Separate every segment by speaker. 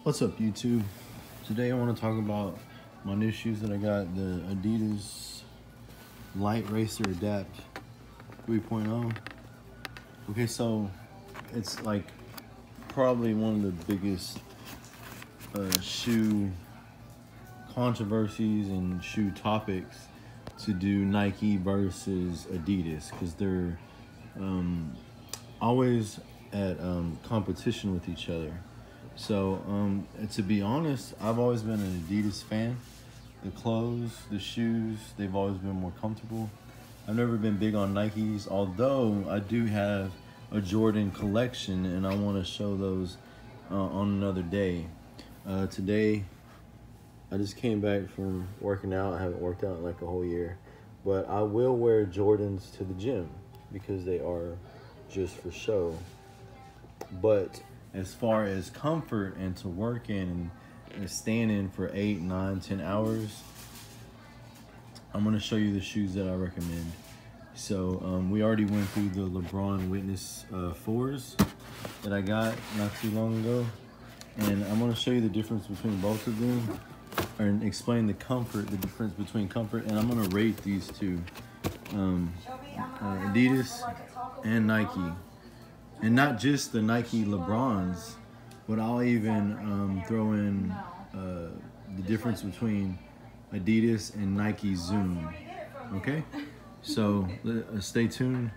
Speaker 1: What's up, YouTube? Today I want to talk about my new shoes that I got, the Adidas LITE RACER Adapt 3.0. Okay, so it's like probably one of the biggest shoe controversies and shoe topics to do Nike versus Adidas, because they're always at competition with each other. So to be honest, I've always been an Adidas fan. The clothes, the shoes, they've always been more comfortable. I've never been big on Nikes, although I do have a Jordan collection and I want to show those on another day. Today I just came back from working out. I haven't worked out in like a whole year, but I will wear Jordans to the gym because they are just for show. But as far as comfort and to work in and stand in for 8, 9, 10 hours, I'm gonna show you the shoes that I recommend. So we already went through the LABRON Witness 4s that I got not too long ago. And I'm gonna show you the difference between both of them and explain the difference between comfort. And I'm gonna rate these two, Adidas and Nike. And not just the Nike LeBrons, but I'll even throw in the difference between Adidas and Nike Zoom. Okay? So stay tuned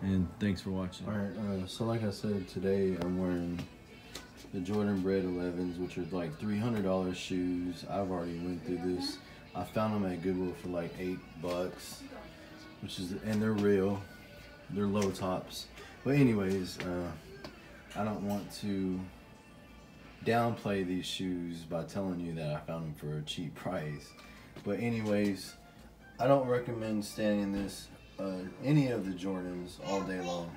Speaker 1: and thanks for watching. Alright, so like I said, today I'm wearing the Jordan Bred 11s, which are like $300 shoes. I've already went through this. I found them at Goodwill for like $8, and they're real. They're low tops. But anyways, I don't want to downplay these shoes by telling you that I found them for a cheap price. But anyways, I don't recommend standing this any of the Jordans all day long.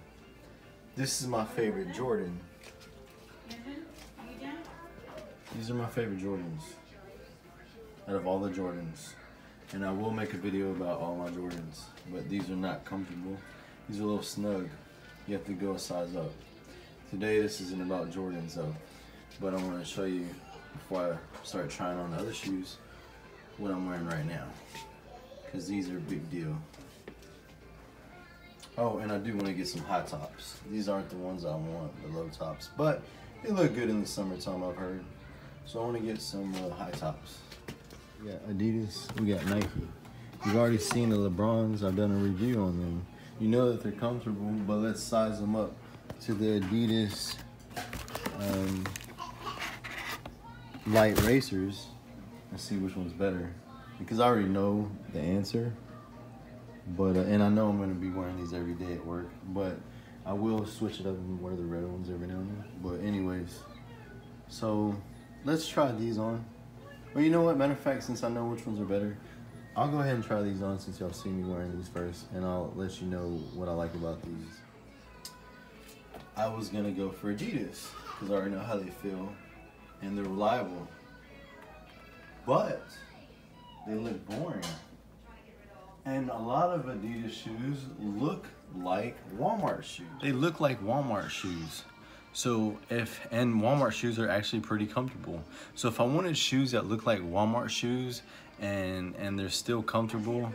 Speaker 1: This is my favorite Jordan. These are my favorite Jordans out of all the Jordans. And I will make a video about all my Jordans, but these are not comfortable. These are a little snug. You have to go a size up. Today this isn't about Jordans though, but I want to show you before I start trying on the other shoes what I'm wearing right now, because these are a big deal. Oh, and I do want to get some high tops. These aren't the ones I want, the low tops, but they look good in the summertime, I've heard. So I want to get some high tops. We got Adidas, we got Nike. You've already seen the LeBrons. I've done a review on them. You know that they're comfortable, but let's size them up to the Adidas LITE RACERs and see which one's better. Because I already know the answer, but and I know I'm going to be wearing these every day at work, but I will switch it up and wear the red ones every now and then. But anyways, so let's try these on. Well, you know what? Matter of fact, since I know which ones are better, I'll go ahead and try these on since y'all see me wearing these first, and I'll let you know what I like about these. I was gonna go for Adidas because I already know how they feel and they're reliable, but they look boring. And a lot of Adidas shoes look like Walmart shoes. They look like Walmart shoes. So and Walmart shoes are actually pretty comfortable. So if I wanted shoes that look like Walmart shoes and they're still comfortable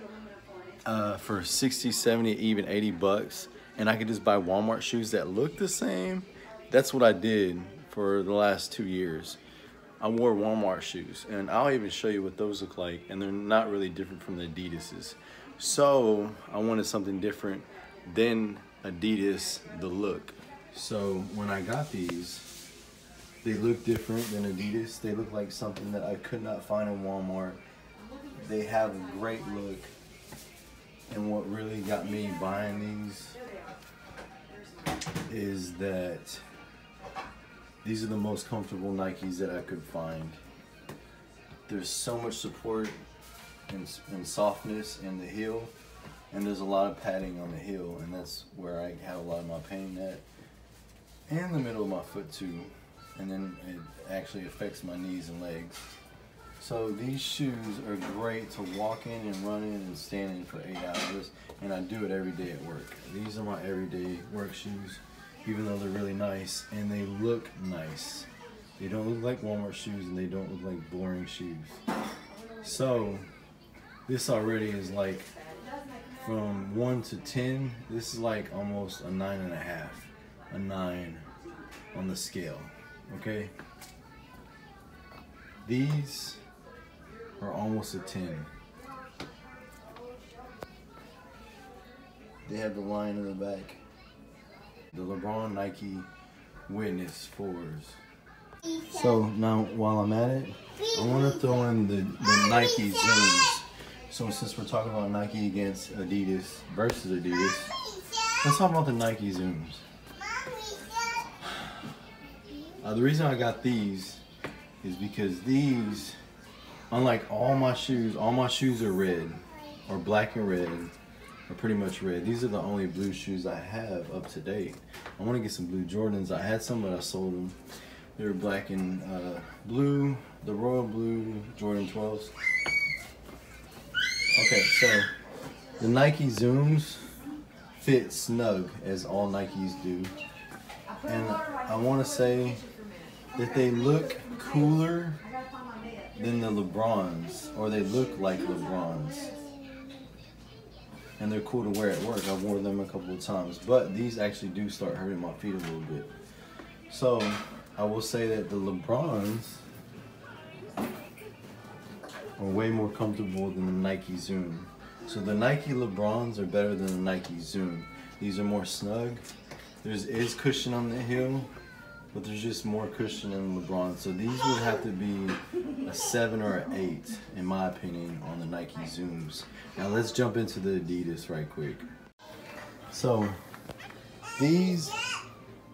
Speaker 1: for 60, 70, even $80, and I could just buy Walmart shoes that look the same, that's what I did for the last 2 years. I wore Walmart shoes, and I'll even show you what those look like, and they're not really different from the Adidas's. So I wanted something different than Adidas, the look. So when I got these, they look different than Adidas. They look like something that I could not find in Walmart. They have a great look. And what really got me buying these is that these are the most comfortable Nikes that I could find. There's so much support and softness in the heel, and there's a lot of padding on the heel, and that's where I have a lot of my pain at. And the middle of my foot too, and then it actually affects my knees and legs. So these shoes are great to walk in and run in and stand in for 8 hours, and I do it every day at work. These are my everyday work shoes, even though they're really nice and they look nice. They don't look like Walmart shoes, and they don't look like boring shoes. So this already is like from 1 to 10. This is like almost a 9.5, a 9 on the scale. Okay. These are almost a 10. They have the line in the back. The LABRON Nike Witness 4s. So now while I'm at it, I want to throw in the Nike Zooms. So since we're talking about Nike against Adidas versus Adidas, let's talk about the Nike Zooms. The reason I got these is because these, unlike all my shoes are red, or black and red, or pretty much red. These are the only blue shoes I have up to date. I want to get some blue Jordans. I had some, but I sold them. They were black and blue, the royal blue Jordan 12s. Okay, so the Nike Zooms fit snug, as all Nikes do. And I want to say that they look cooler than the LeBrons, or they look like LeBrons. And they're cool to wear at work. I've worn them a couple of times, but these actually do start hurting my feet a little bit. So I will say that the LeBrons are way more comfortable than the Nike Zoom. So the Nike LeBrons are better than the Nike Zoom. These are more snug. There is cushion on the heel, but there's just more cushion in the LeBron. So these would have to be a 7 or an 8, in my opinion, on the Nike Zooms. Now let's jump into the Adidas right quick. So these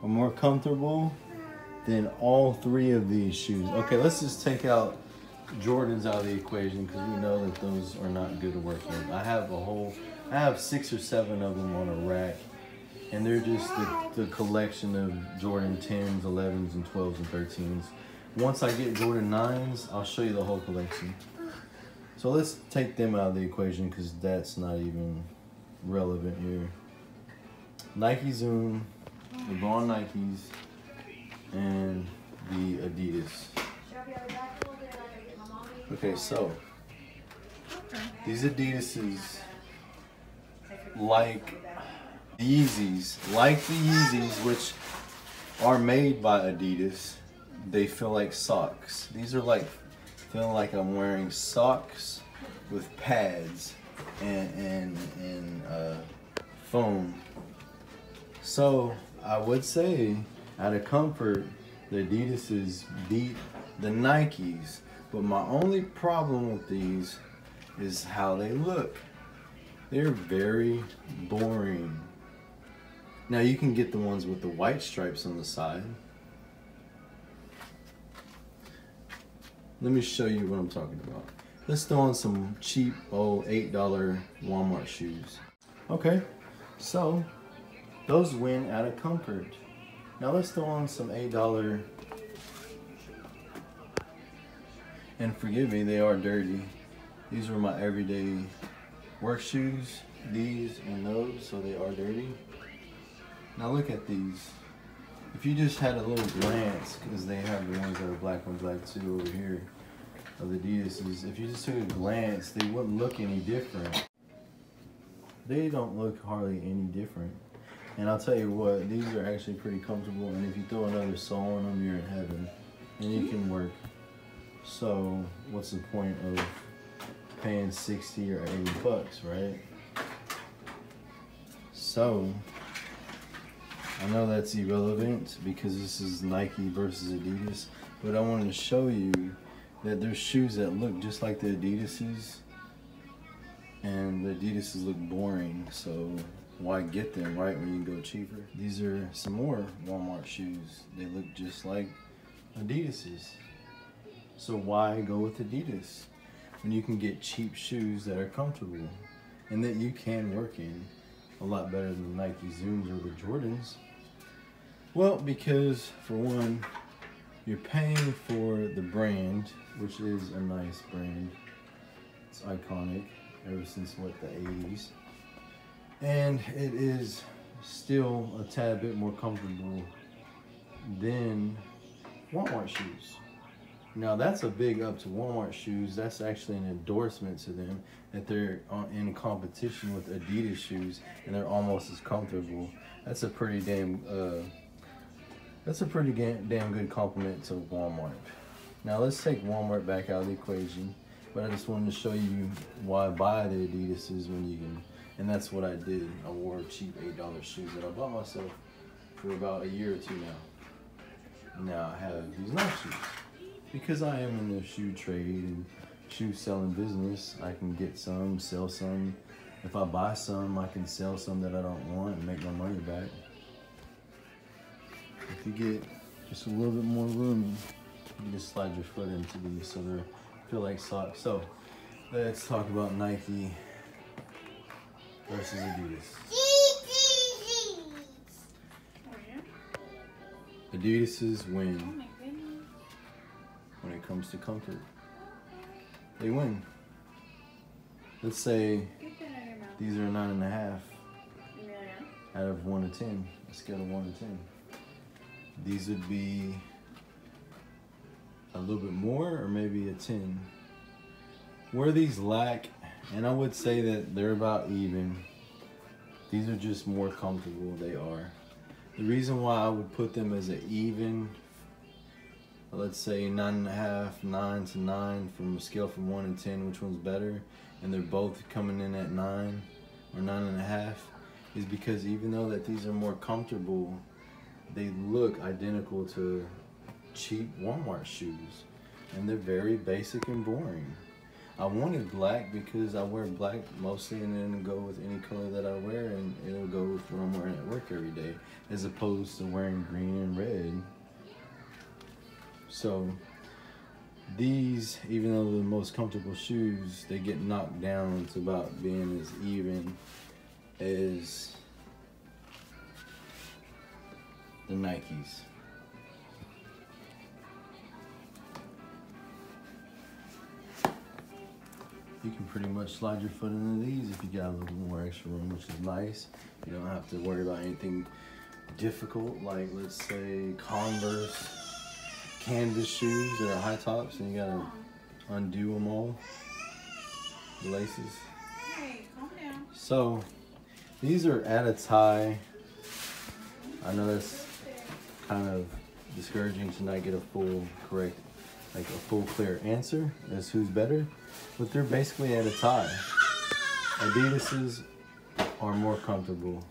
Speaker 1: are more comfortable than all 3 of these shoes. Okay, let's just take out Jordans out of the equation, because we know that those are not good to work in. I have 6 or 7 of them on a rack, and they're just the collection of Jordan 10s, 11s, and 12s and 13s. Once I get Jordan 9s, I'll show you the whole collection. So let's take them out of the equation, because that's not even relevant here. Nike Zoom, LeBron Nikes, and the Adidas. Okay, so these Adidases, like the Yeezys, which are made by Adidas, they feel like socks. These are like, feeling like I'm wearing socks with pads and foam. So I would say, out of comfort, the Adidases beat the Nikes. But my only problem with these is how they look. They're very boring. Now you can get the ones with the white stripes on the side. Let me show you what I'm talking about. Let's throw on some cheap old $8 Walmart shoes. Okay, so those win out of comfort. Now let's throw on some $8, and forgive me, they are dirty. These were my everyday work shoes, these and those, so they are dirty. Now look at these. If you just had a little glance, because they have the ones that are black and black too over here, of the Adidas, if you just took a glance, they wouldn't look any different. They don't look hardly any different. And I'll tell you what, these are actually pretty comfortable, and if you throw another sole on them, you're in heaven. And you can work. So what's the point of paying 60 or 80 bucks, right? So I know that's irrelevant because this is Nike versus Adidas, but I wanted to show you that there's shoes that look just like the Adidases, and the Adidases look boring, so why get them, right, when you can go cheaper? These are some more Walmart shoes. They look just like Adidas's. So why go with Adidas when you can get cheap shoes that are comfortable and that you can work in a lot better than the Nike Zooms or the Jordans? Well, because for one, you're paying for the brand, which is a nice brand. It's iconic ever since, what, the 80s. And it is still a tad bit more comfortable than Walmart shoes. Now that's a big up to Walmart shoes. That's actually an endorsement to them that they're in competition with Adidas shoes and they're almost as comfortable. That's a pretty damn good compliment to Walmart. Now let's take Walmart back out of the equation, but I just wanted to show you why I buy the Adidas when you can, and that's what I did. I wore cheap $8 shoes that I bought myself for about a year or two now. Now I have these nice shoes. Because I am in the shoe trade and shoe selling business, I can get some, sell some. If I buy some, I can sell some that I don't want and make my money back. If you get just a little bit more room, you can just slide your foot into these so they feel like socks. So let's talk about Nike versus Adidas. Adidas's win. When it comes to comfort, they win. Let's say these are 9.5 out of 1 to 10, a scale of 1 to 10. These would be a little bit more or maybe a 10. Where these lack, and I would say that they're about even, these are just more comfortable. They are. The reason why I would put them as an even, let's say 9.5, 9 to 9 from a scale from 1 to 10, which one's better, and they're both coming in at 9 or 9.5, is because even though that these are more comfortable, they look identical to cheap Walmart shoes, and they're very basic and boring. I wanted black because I wear black mostly, and then go with any color that I wear, and it'll go with what I'm wearing at work every day, as opposed to wearing green and red. So these, even though they're the most comfortable shoes, they get knocked down to about being as even as the Nikes. You can pretty much slide your foot into these if you got a little more extra room, which is nice. You don't have to worry about anything difficult, like let's say Converse canvas shoes that are high tops, and you gotta undo them all, the laces.
Speaker 2: Hey, calm down.
Speaker 1: So these are at a tie. I know that's kind of discouraging to not get a full correct, like a full clear answer as who's better, but they're basically at a tie. Adidas's are more comfortable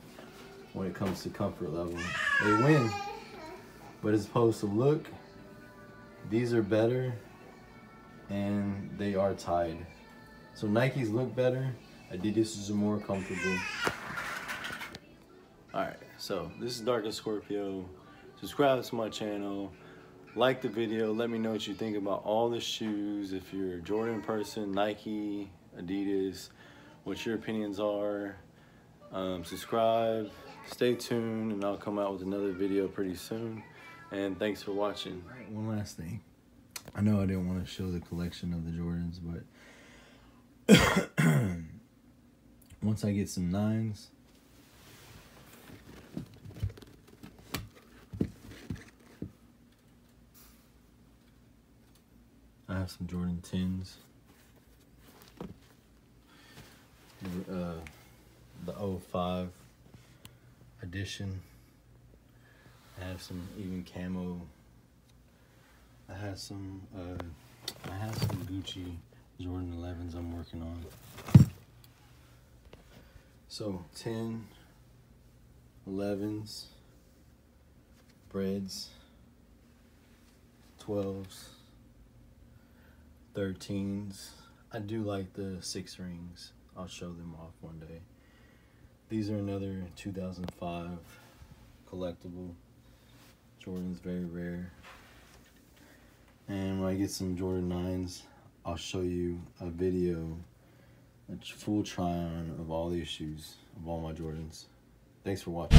Speaker 1: when it comes to comfort level. They win, but as opposed to look, these are better, and they are tied. So Nikes look better, Adidas's are more comfortable. Alright, so this is Darkest Scorpio. Subscribe to my channel, like the video, let me know what you think about all the shoes. If you're a Jordan person, Nike, Adidas, what your opinions are. Subscribe, stay tuned, and I'll come out with another video pretty soon. And thanks for watching. All right, one last thing. I know I didn't want to show the collection of the Jordans, but once I get some 9s, I have some Jordan 10s. The 05 edition. I have some even camo. I have some Gucci Jordan 11s I'm working on. So 10, 11s, breads, 12s, 13s. I do like the 6 rings. I'll show them off one day. These are another 2005 collectible. Jordan's very rare. And when I get some Jordan 9s, I'll show you a video, a full try-on of all these shoes, of all my Jordans. Thanks for watching.